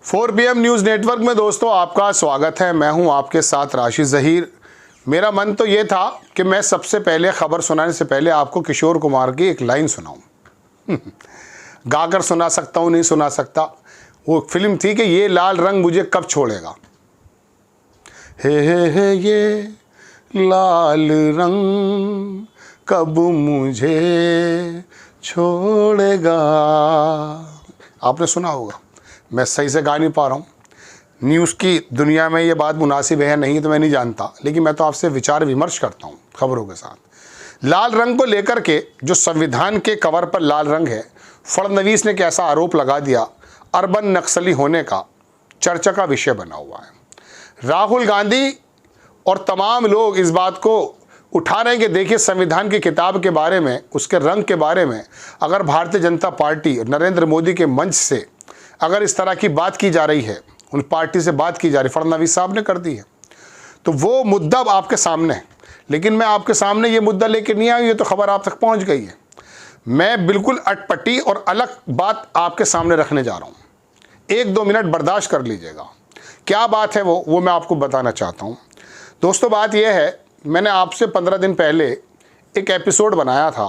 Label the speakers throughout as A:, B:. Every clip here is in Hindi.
A: 4PM न्यूज़ नेटवर्क में दोस्तों आपका स्वागत है। मैं हूं आपके साथ राशिद ज़हीर। मेरा मन तो ये था कि मैं सबसे पहले खबर सुनाने से पहले आपको किशोर कुमार की एक लाइन सुनाऊं। गाकर सुना सकता हूं, नहीं सुना सकता। वो फिल्म थी कि ये लाल रंग मुझे कब छोड़ेगा। हे ये लाल रंग कब मुझे छोड़ेगा। आपने सुना होगा, मैं सही से गा नहीं पा रहा हूँ। न्यूज़ की दुनिया में ये बात मुनासिब है नहीं तो मैं नहीं जानता, लेकिन मैं तो आपसे विचार विमर्श करता हूँ खबरों के साथ। लाल रंग को लेकर के जो संविधान के कवर पर लाल रंग है, फडणवीस ने कैसा आरोप लगा दिया, अर्बन नक्सली होने का चर्चा का विषय बना हुआ है। राहुल गांधी और तमाम लोग इस बात को उठा रहे हैं कि देखिए संविधान की किताब के बारे में, उसके रंग के बारे में अगर भारतीय जनता पार्टी नरेंद्र मोदी के मंच से अगर इस तरह की बात की जा रही है, उन पार्टी से बात की जा रही, फडणवीस साहब ने कर दी है, तो वो मुद्दा अब आपके सामने है। लेकिन मैं आपके सामने ये मुद्दा लेकर नहीं आया, ये तो खबर आप तक पहुंच गई है। मैं बिल्कुल अटपटी और अलग बात आपके सामने रखने जा रहा हूँ। 1-2 मिनट बर्दाश्त कर लीजिएगा। क्या बात है वो मैं आपको बताना चाहता हूँ। दोस्तों बात यह है, मैंने आपसे 15 दिन पहले एक एपिसोड बनाया था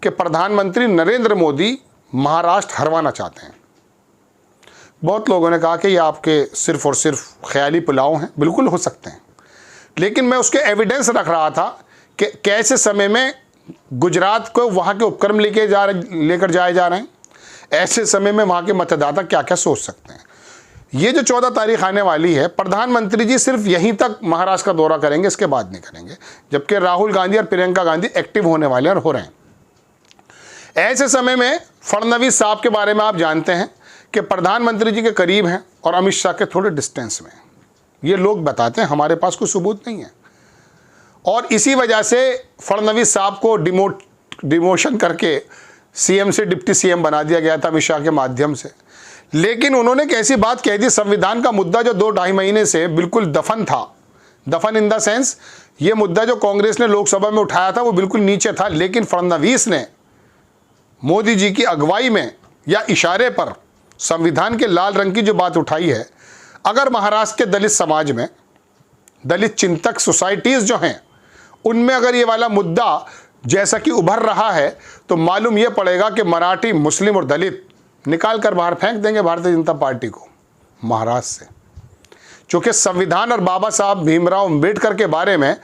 A: कि प्रधानमंत्री नरेंद्र मोदी महाराष्ट्र हरवाना चाहते हैं। बहुत लोगों ने कहा कि ये आपके सिर्फ और सिर्फ ख्याली पुलाव हैं। बिल्कुल हो सकते हैं, लेकिन मैं उसके एविडेंस रख रहा था कि कैसे समय में गुजरात को वहाँ के उपक्रम लेकर जाए जा रहे हैं, ऐसे समय में वहाँ के मतदाता क्या क्या सोच सकते हैं। ये जो 14 तारीख आने वाली है, प्रधानमंत्री जी सिर्फ यहीं तक महाराष्ट्र का दौरा करेंगे, इसके बाद नहीं करेंगे, जबकि राहुल गांधी और प्रियंका गांधी एक्टिव होने वाले और हो रहे हैं। ऐसे समय में फडणवीस साहब के बारे में आप जानते हैं कि प्रधानमंत्री जी के करीब हैं और अमित शाह के थोड़े डिस्टेंस में। ये लोग बताते हैं, हमारे पास कोई सबूत नहीं है। और इसी वजह से फडणवीस साहब को डिमोशन करके सीएम से डिप्टी सीएम बना दिया गया था अमित शाह के माध्यम से। लेकिन उन्होंने एक ऐसी बात कह दी, संविधान का मुद्दा जो 2-2.5 महीने से बिल्कुल दफन था, दफन इन द सेंस ये मुद्दा जो कांग्रेस ने लोकसभा में उठाया था वो बिल्कुल नीचे था, लेकिन फडणवीस ने मोदी जी की अगुवाई में या इशारे पर संविधान के लाल रंग की जो बात उठाई है, अगर महाराष्ट्र के दलित समाज में, दलित चिंतक सोसाइटीज़ जो हैं, उनमें अगर ये वाला मुद्दा जैसा कि उभर रहा है, तो मालूम ये पड़ेगा कि मराठी, मुस्लिम और दलित निकाल कर बाहर फेंक देंगे भारतीय जनता पार्टी को महाराष्ट्र से। चूँकि संविधान और बाबा साहब भीमराव अम्बेडकर के बारे में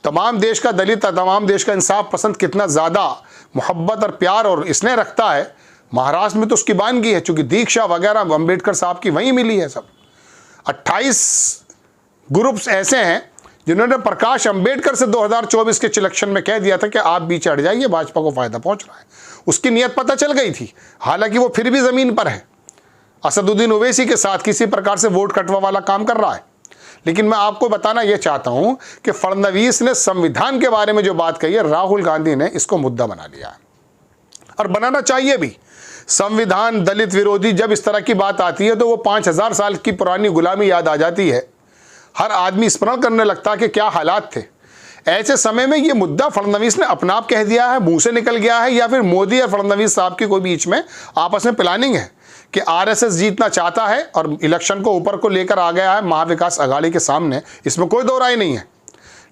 A: तमाम देश का दलित, तमाम देश का इंसाफ पसंद कितना ज़्यादा मोहब्बत और प्यार और स्नेह रखता है, महाराष्ट्र में तो उसकी बानगी है। चूँकि दीक्षा वगैरह अम्बेडकर साहब की वहीं मिली है। सब 28 ग्रुप्स ऐसे हैं जिन्होंने प्रकाश अम्बेडकर से 2024 के इलेक्शन में कह दिया था कि आप बीच हट जाइए, भाजपा को फ़ायदा पहुंच रहा है। उसकी नीयत पता चल गई थी, हालांकि वो फिर भी ज़मीन पर है, असदुद्दीन ओवैसी के साथ किसी प्रकार से वोट कटवा वाला काम कर रहा है। लेकिन मैं आपको बताना ये चाहता हूँ कि फडणवीस ने संविधान के बारे में जो बात कही है, राहुल गांधी ने इसको मुद्दा बना लिया है और बनाना चाहिए भी। संविधान दलित विरोधी जब इस तरह की बात आती है तो वो 5000 साल की पुरानी गुलामी याद आ जाती है। हर आदमी स्मरण करने लगता है कि क्या हालात थे। ऐसे समय में ये मुद्दा फडणवीस ने अपना आप कह दिया है, मुंह से निकल गया है, या फिर मोदी और फडणवीस साहब की कोई बीच में आपस में प्लानिंग है कि आरएसएस जीतना चाहता है और इलेक्शन को ऊपर को लेकर आ गया है महाविकास अघाड़ी के सामने, इसमें कोई दो राय नहीं है।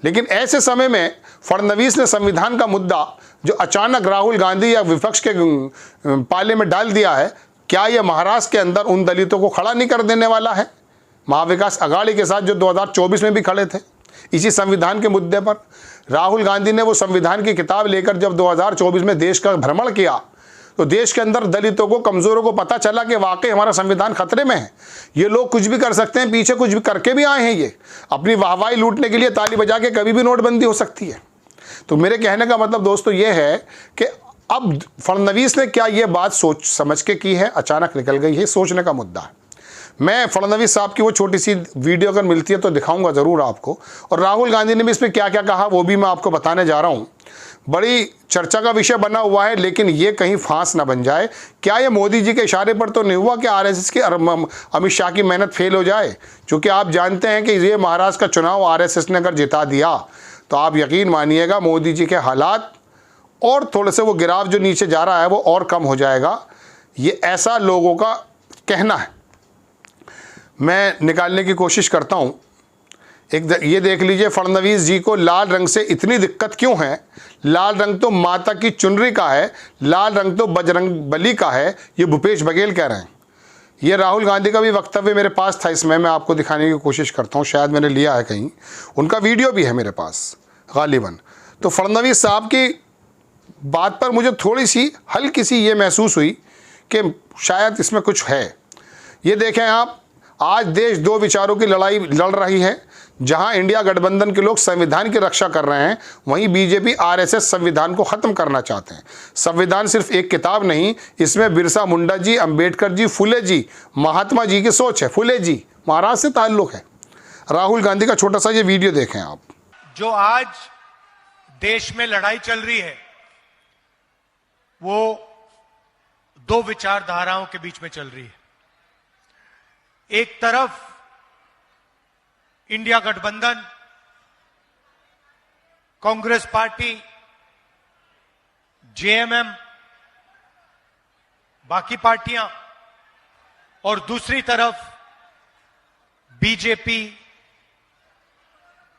A: लेकिन ऐसे समय में फडणवीस ने संविधान का मुद्दा जो अचानक राहुल गांधी या विपक्ष के पाले में डाल दिया है, क्या यह महाराष्ट्र के अंदर उन दलितों को खड़ा नहीं कर देने वाला है महाविकास अघाड़ी के साथ, जो 2024 में भी खड़े थे इसी संविधान के मुद्दे पर। राहुल गांधी ने वो संविधान की किताब लेकर जब 2024 में देश का भ्रमण किया, तो देश के अंदर दलितों को, कमज़ोरों को पता चला कि वाकई हमारा संविधान खतरे में है। ये लोग कुछ भी कर सकते हैं, पीछे कुछ भी करके भी आए हैं, ये अपनी वाहवाही लूटने के लिए ताली बजा के कभी भी नोटबंदी हो सकती है। तो मेरे कहने का मतलब दोस्तों ये है कि अब फडणवीस ने क्या ये बात सोच समझ के की है, अचानक निकल गई है, सोचने का मुद्दा है। मैं फडणवीस साहब की वो छोटी सी वीडियो अगर मिलती है तो दिखाऊंगा ज़रूर आपको, और राहुल गांधी ने भी इसमें क्या क्या कहा वो भी मैं आपको बताने जा रहा हूँ। बड़ी चर्चा का विषय बना हुआ है, लेकिन ये कहीं फांस ना बन जाए। क्या ये मोदी जी के इशारे पर तो नहीं हुआ कि आरएसएस की अमित शाह की मेहनत फेल हो जाए? क्योंकि आप जानते हैं कि ये महाराष्ट्र का चुनाव आरएसएस ने अगर जिता दिया तो आप यकीन मानिएगा मोदी जी के हालात और थोड़े से वो गिराव जो नीचे जा रहा है वो और कम हो जाएगा। ये ऐसा लोगों का कहना है। मैं निकालने की कोशिश करता हूँ। ये देख लीजिए, फडणवीस जी को लाल रंग से इतनी दिक्कत क्यों है। लाल रंग तो माता की चुनरी का है, लाल रंग तो बजरंग बली का है, ये भूपेश बघेल कह रहे हैं। ये राहुल गांधी का भी वक्तव्य मेरे पास था, इसमें मैं आपको दिखाने की कोशिश करता हूँ, शायद मैंने लिया है कहीं, उनका वीडियो भी है मेरे पास गालिबन। तो फडणवीस साहब की बात पर मुझे थोड़ी सी हल्की सी ये महसूस हुई कि शायद इसमें कुछ है। ये देखें आप, आज देश दो विचारों की लड़ाई लड़ रही है। जहां इंडिया गठबंधन के लोग संविधान की रक्षा कर रहे हैं, वहीं बीजेपी आरएसएस संविधान को खत्म करना चाहते हैं। संविधान सिर्फ एक किताब नहीं, इसमें बिरसा मुंडा जी, अंबेडकर जी, फुले जी, महात्मा जी की सोच है। फुले जी महाराष्ट्र से ताल्लुक है। राहुल गांधी का छोटा सा ये वीडियो देखें आप।
B: जो आज देश में लड़ाई चल रही है वो दो विचारधाराओं के बीच में चल रही है। एक तरफ इंडिया गठबंधन, कांग्रेस पार्टी, जेएमएम, बाकी पार्टियां, और दूसरी तरफ बीजेपी,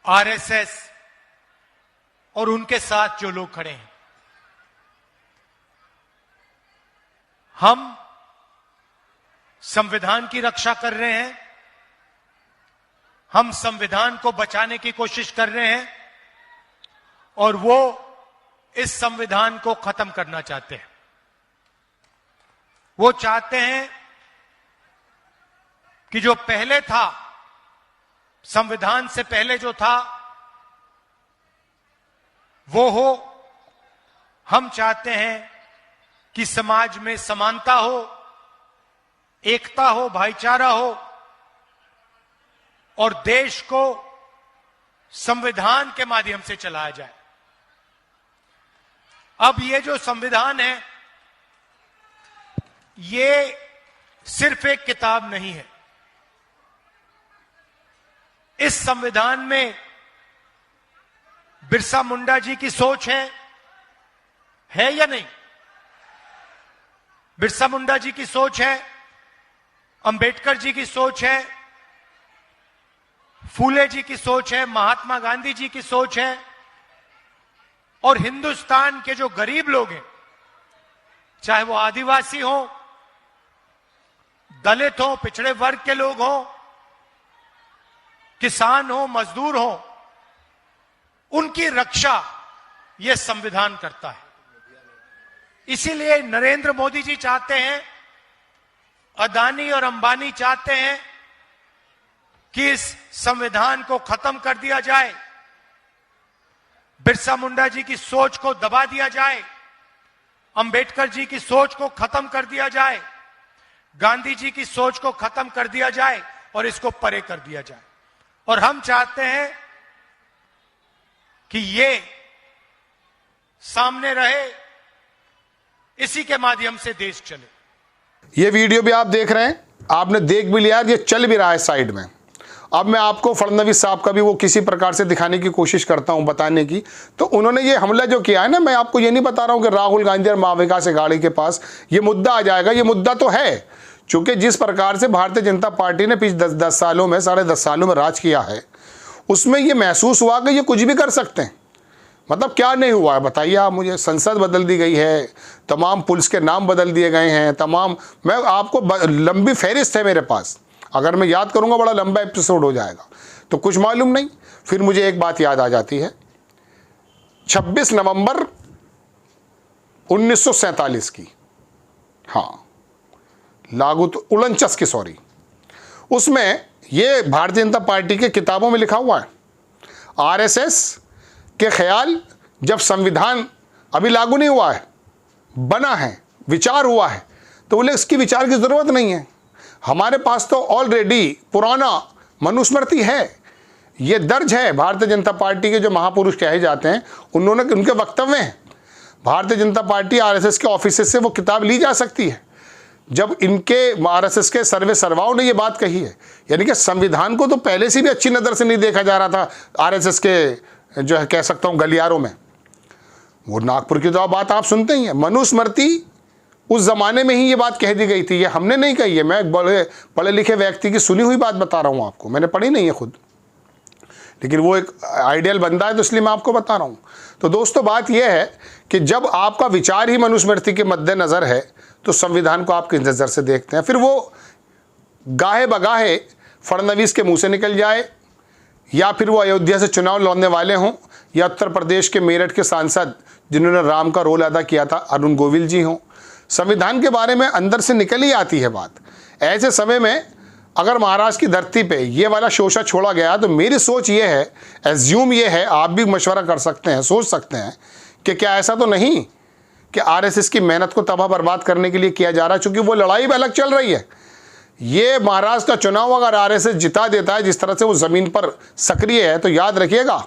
B: आरएसएस और उनके साथ जो लोग खड़े हैं। हम संविधान की रक्षा कर रहे हैं, हम संविधान को बचाने की कोशिश कर रहे हैं, और वो इस संविधान को खत्म करना चाहते हैं। वो चाहते हैं कि जो पहले था, संविधान से पहले जो था वो हो। हम चाहते हैं कि समाज में समानता हो, एकता हो, भाईचारा हो, और देश को संविधान के माध्यम से चलाया जाए। अब ये जो संविधान है, ये सिर्फ एक किताब नहीं है। इस संविधान में बिरसा मुंडा जी की सोच है या नहीं? बिरसा मुंडा जी की सोच है, अंबेडकर जी की सोच है, फूले जी की सोच है, महात्मा गांधी जी की सोच है, और हिंदुस्तान के जो गरीब लोग हैं, चाहे वो आदिवासी हो, दलित हो, पिछड़े वर्ग के लोग हो, किसान हो, मजदूर हो, उनकी रक्षा यह संविधान करता है। इसीलिए नरेंद्र मोदी जी चाहते हैं, अदानी और अंबानी चाहते हैं कि इस संविधान को खत्म कर दिया जाए, बिरसा मुंडा जी की सोच को दबा दिया जाए, अंबेडकर जी की सोच को खत्म कर दिया जाए, गांधी जी की सोच को खत्म कर दिया जाए और इसको परे कर दिया जाए। और हम चाहते हैं कि ये सामने रहे, इसी के माध्यम से देश चले।
A: ये वीडियो भी आप देख रहे हैं, आपने देख भी लिया, ये चल भी रहा है साइड में। अब मैं आपको फडणवीस साहब का भी वो किसी प्रकार से दिखाने की कोशिश करता हूं, बताने की। तो उन्होंने ये हमला जो किया है ना, मैं आपको ये नहीं बता रहा हूं कि राहुल गांधी और महाविकास अघाड़ी के पास ये मुद्दा आ जाएगा। ये मुद्दा तो है, चूंकि जिस प्रकार से भारतीय जनता पार्टी ने पिछले 10 सालों में, साढ़े 10 सालों में राज किया है, उसमें ये महसूस हुआ कि ये कुछ भी कर सकते हैं। मतलब क्या नहीं हुआ है बताइए आप मुझे। संसद बदल दी गई है, तमाम पुलिस के नाम बदल दिए गए हैं, तमाम, मैं आपको लंबी फहरिस्त है मेरे पास, अगर मैं याद करूंगा बड़ा लंबा एपिसोड हो जाएगा। तो कुछ मालूम नहीं। फिर मुझे एक बात याद आ जाती है, 26 नवंबर 1947 की, हाँ लागू तो उलनचस की, सॉरी, उसमें ये भारतीय जनता पार्टी के किताबों में लिखा हुआ है। आरएसएस के ख्याल, जब संविधान अभी लागू नहीं हुआ है, बना है, विचार हुआ है, तो बोले इसकी विचार की ज़रूरत नहीं है, हमारे पास तो ऑलरेडी पुराना मनुस्मृति है, ये दर्ज है। भारतीय जनता पार्टी के जो महापुरुष कहे जाते हैं, उन्होंने, उनके वक्तव्य हैं। भारतीय जनता पार्टी आरएसएस के ऑफिस से वो किताब ली जा सकती है। जब इनके आरएसएस के सर्वे सर्वाओं ने ये बात कही है, यानी कि संविधान को तो पहले से भी अच्छी नज़र से नहीं देखा जा रहा था आरएसएस के, जो है कह सकता हूँ, गलियारों में। वो नागपुर की तो बात आप सुनते ही हैं, मनुस्मृति उस ज़माने में ही ये बात कह दी गई थी, ये हमने नहीं कही है, मैं एक बड़े पढ़े लिखे व्यक्ति की सुनी हुई बात बता रहा हूँ आपको, मैंने पढ़ी नहीं है खुद, लेकिन वो एक आइडियल बंदा है तो इसलिए मैं आपको बता रहा हूँ। तो दोस्तों बात यह है कि जब आपका विचार ही मनुस्मृति के मद्देनज़र है तो संविधान को आप किस नज़र से देखते हैं। फिर वो गाहे बगाहे फडणवीस के मुंह से निकल जाए, या फिर वो अयोध्या से चुनाव लड़ने वाले हों, या उत्तर प्रदेश के मेरठ के सांसद जिन्होंने राम का रोल अदा किया था अरुण गोविल जी हों, संविधान के बारे में अंदर से निकल ही आती है बात। ऐसे समय में अगर महाराष्ट्र की धरती पे ये वाला शोषा छोड़ा गया तो मेरी सोच ये है, एज्यूम ये है, आप भी मशवरा कर सकते हैं, सोच सकते हैं कि क्या ऐसा तो नहीं कि आरएसएस की मेहनत को तबाह बर्बाद करने के लिए किया जा रहा है, क्योंकि वो लड़ाई भी अलग चल रही है। ये महाराष्ट्र का चुनाव अगर आरएसएस जिता देता है, जिस तरह से वो ज़मीन पर सक्रिय है, तो याद रखिएगा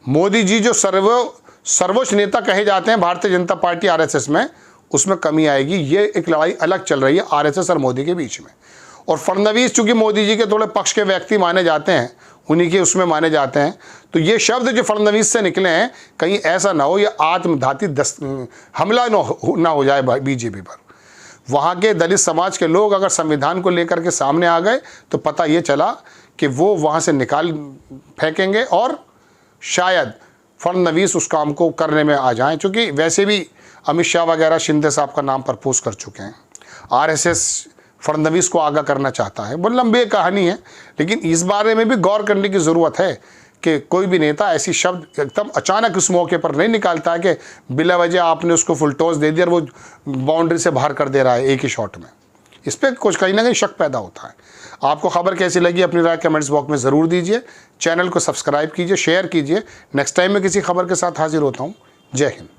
A: मोदी जी जो सर्वोच्च नेता कहे जाते हैं भारतीय जनता पार्टी आरएसएस में, उसमें कमी आएगी। ये एक लड़ाई अलग चल रही है आरएसएस और मोदी के बीच में। और फडणवीस चूंकि मोदी जी के थोड़े पक्ष के व्यक्ति माने जाते हैं, उन्हीं के उसमें माने जाते हैं, तो ये शब्द जो फडणवीस से निकले हैं कहीं ऐसा ना हो ये आत्मघाती हमला ना हो जाए बीजेपी पर। वहाँ के दलित समाज के लोग अगर संविधान को लेकर के सामने आ गए तो पता ये चला कि वो वहाँ से निकाल फेंकेंगे और शायद फडणवीस उस काम को करने में आ जाएं, क्योंकि वैसे भी अमित शाह वगैरह शिंदे साहब का नाम प्रपोज कर चुके हैं। आरएसएस फडणवीस को आगाह करना चाहता है। बहुत लंबी कहानी है, लेकिन इस बारे में भी गौर करने की ज़रूरत है कि कोई भी नेता ऐसी शब्द एकदम अचानक उस मौके पर नहीं निकालता है कि बिला वजह आपने उसको फुल टॉस दे दिया और वो बाउंड्री से बाहर कर दे रहा है एक ही शॉट में। इस पर कुछ कहीं ना कहीं शक पैदा होता है। आपको खबर कैसी लगी अपनी राय कमेंट्स बॉक्स में ज़रूर दीजिए। चैनल को सब्सक्राइब कीजिए, शेयर कीजिए। नेक्स्ट टाइम मैं किसी खबर के साथ हाजिर होता हूँ। जय हिंद।